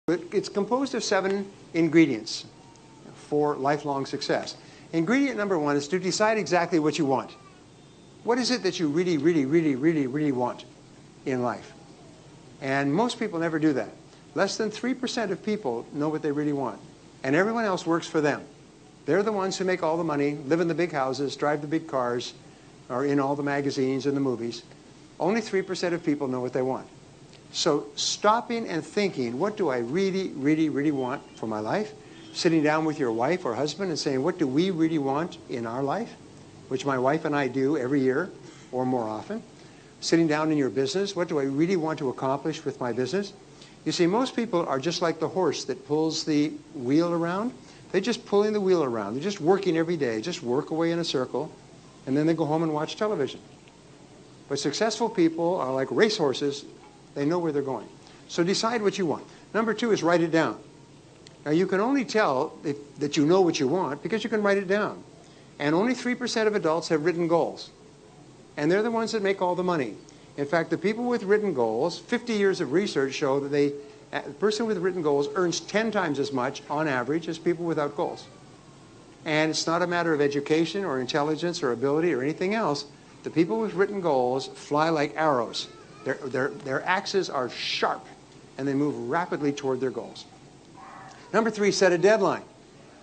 It's composed of 7 ingredients for lifelong success. Ingredient number 1 is to decide exactly what you want. What is it that you really, really, really, really, really want in life? And most people never do that. Less than 3% of people know what they really want. And everyone else works for them. They're the ones who make all the money, live in the big houses, drive the big cars, are in all the magazines and the movies. Only 3% of people know what they want. So stopping and thinking, what do I really, really, really want for my life? Sitting down with your wife or husband and saying, what do we really want in our life? Which my wife and I do every year or more often. Sitting down in your business, what do I really want to accomplish with my business? You see, most people are just like the horse that pulls the wheel around. They're just pulling the wheel around. They're just working every day, just work away in a circle, and then they go home and watch television. But successful people are like racehorses. They know where they're going. So decide what you want. Number 2 is write it down. Now, you can only tell that you know what you want because you can write it down. And only 3% of adults have written goals. And they're the ones that make all the money. In fact, the people with written goals, 50 years of research show that the person with written goals earns 10 times as much on average as people without goals. And it's not a matter of education or intelligence or ability or anything else. The people with written goals fly like arrows. Their axes are sharp, and they move rapidly toward their goals. Number 3, set a deadline.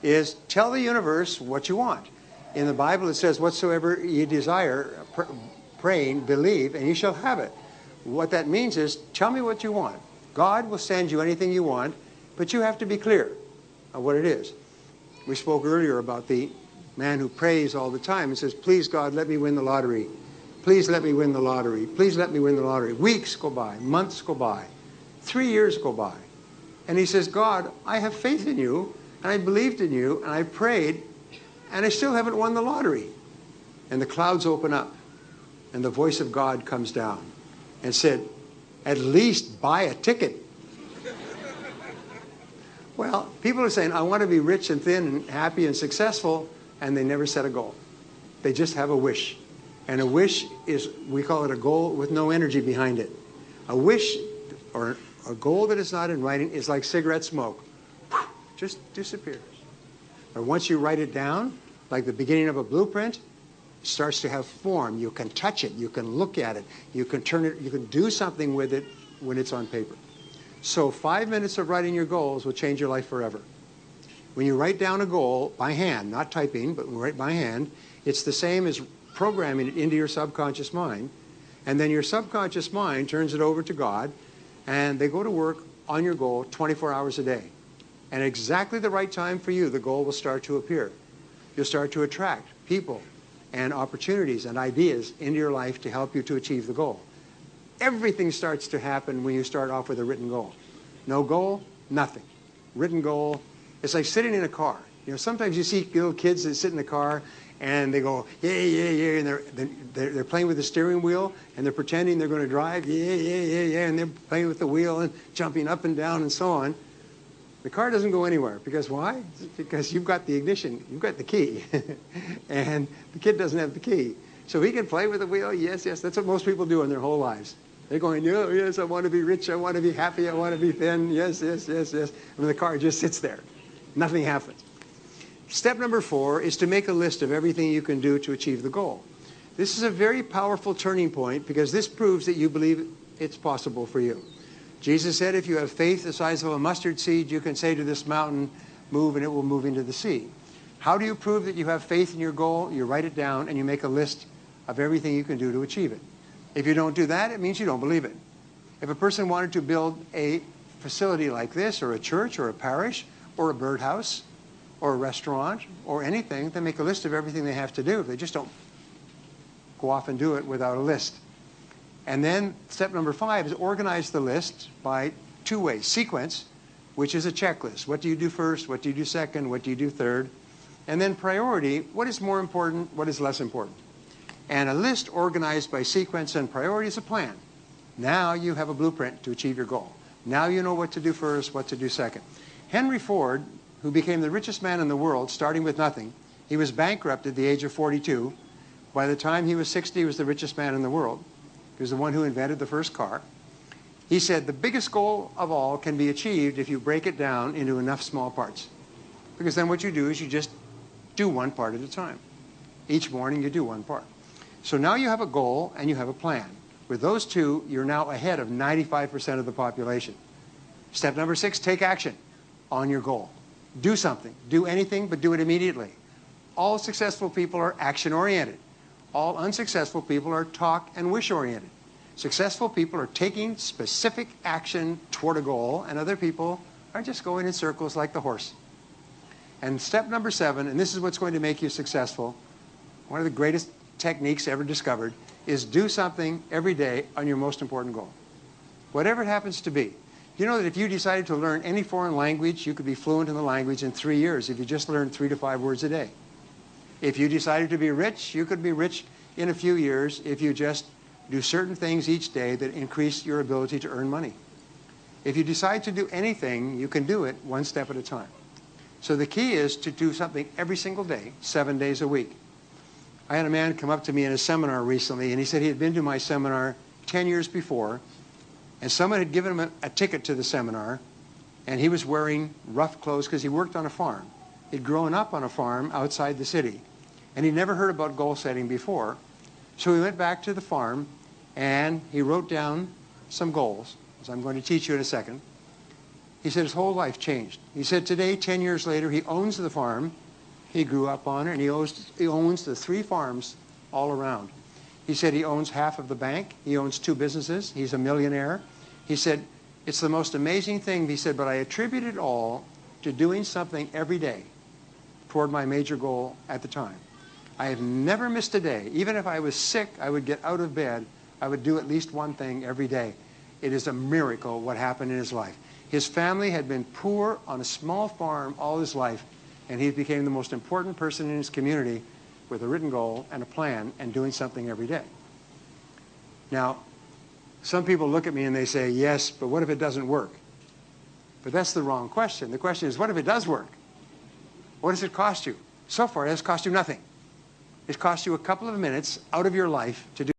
Is tell the universe what you want. In the Bible, it says, whatsoever you desire, praying, believe, and you shall have it. What that means is, tell me what you want. God will send you anything you want, but you have to be clear on what it is. We spoke earlier about the man who prays all the time and says, please, God, let me win the lottery. Please let me win the lottery. Please let me win the lottery. Weeks go by, months go by, 3 years go by. And he says, God, I have faith in you, and I believed in you, and I prayed, and I still haven't won the lottery. And the clouds open up, and the voice of God comes down and said, at least buy a ticket. Well, people are saying, I want to be rich and thin and happy and successful, and they never set a goal. They just have a wish. And a wish is, we call it a goal with no energy behind it. A wish or a goal that is not in writing is like cigarette smoke. Just disappears. Or once you write it down, like the beginning of a blueprint, it starts to have form. You can touch it. You can look at it. You can turn it. You can do something with it when it's on paper. So 5 minutes of writing your goals will change your life forever. When you write down a goal by hand, not typing, but write by hand, it's the same as programming it into your subconscious mind. And then your subconscious mind turns it over to God, and they go to work on your goal 24 hours a day. And at exactly the right time for you, the goal will start to appear. You'll start to attract people and opportunities and ideas into your life to help you to achieve the goal. Everything starts to happen when you start off with a written goal. No goal, nothing. Written goal, it's like sitting in a car. You know, sometimes you see little kids that sit in the car and they go, yeah, yeah, yeah, and they're playing with the steering wheel and they're pretending they're going to drive, yeah, yeah, yeah, yeah, and they're playing with the wheel and jumping up and down and so on. The car doesn't go anywhere. Because why? Because you've got the ignition, you've got the key, and the kid doesn't have the key. So he can play with the wheel, yes, yes, that's what most people do in their whole lives. They're going, oh, yes, I want to be rich, I want to be happy, I want to be thin, yes, yes, yes, yes. And the car just sits there. Nothing happens. Step number 4 is to make a list of everything you can do to achieve the goal. This is a very powerful turning point because this proves that you believe it's possible for you. Jesus said if you have faith the size of a mustard seed, you can say to this mountain, move, and it will move into the sea. How do you prove that you have faith in your goal? You write it down and you make a list of everything you can do to achieve it. If you don't do that, it means you don't believe it. If a person wanted to build a facility like this, or a church, or a parish, or a birdhouse, or a restaurant, or anything, they make a list of everything they have to do. They just don't go off and do it without a list. And then step number 5 is organize the list by 2 ways. Sequence, which is a checklist. What do you do first? What do you do second? What do you do third? And then priority, what is more important? What is less important? And a list organized by sequence and priority is a plan. Now you have a blueprint to achieve your goal. Now you know what to do first, what to do second. Henry Ford, who became the richest man in the world, starting with nothing, he was bankrupt at the age of 42. By the time he was 60, he was the richest man in the world. He was the one who invented the first car. He said the biggest goal of all can be achieved if you break it down into enough small parts. Because then what you do is you just do one part at a time. Each morning you do one part. So now you have a goal and you have a plan. With those two, you're now ahead of 95% of the population. Step number 6, take action on your goal. Do something. Do anything, but do it immediately. All successful people are action-oriented. All unsuccessful people are talk and wish-oriented. Successful people are taking specific action toward a goal, and other people are just going in circles like the horse. And step number 7, and this is what's going to make you successful, one of the greatest techniques ever discovered, is do something every day on your most important goal. Whatever it happens to be. You know that if you decided to learn any foreign language, you could be fluent in the language in 3 years if you just learned 3 to 5 words a day. If you decided to be rich, you could be rich in a few years if you just do certain things each day that increase your ability to earn money. If you decide to do anything, you can do it one step at a time. So the key is to do something every single day, 7 days a week. I had a man come up to me in a seminar recently, and he said he had been to my seminar 10 years before, and someone had given him a ticket to the seminar, and he was wearing rough clothes because he worked on a farm. He'd grown up on a farm outside the city, and he'd never heard about goal setting before. So he went back to the farm, and he wrote down some goals, as I'm going to teach you in a second. He said his whole life changed. He said today, 10 years later, he owns the farm. He grew up on it, and he owns the 3 farms all around. He said he owns half of the bank. He owns 2 businesses. He's a millionaire. He said, it's the most amazing thing, he said, but I attribute it all to doing something every day toward my major goal at the time. I have never missed a day. Even if I was sick, I would get out of bed. I would do at least one thing every day. It is a miracle what happened in his life. His family had been poor on a small farm all his life, and he became the most important person in his community with a written goal and a plan and doing something every day. Now, some people look at me and they say, yes, but what if it doesn't work? But that's the wrong question. The question is, what if it does work? What does it cost you? So far, it has cost you nothing. It cost you a couple of minutes out of your life to do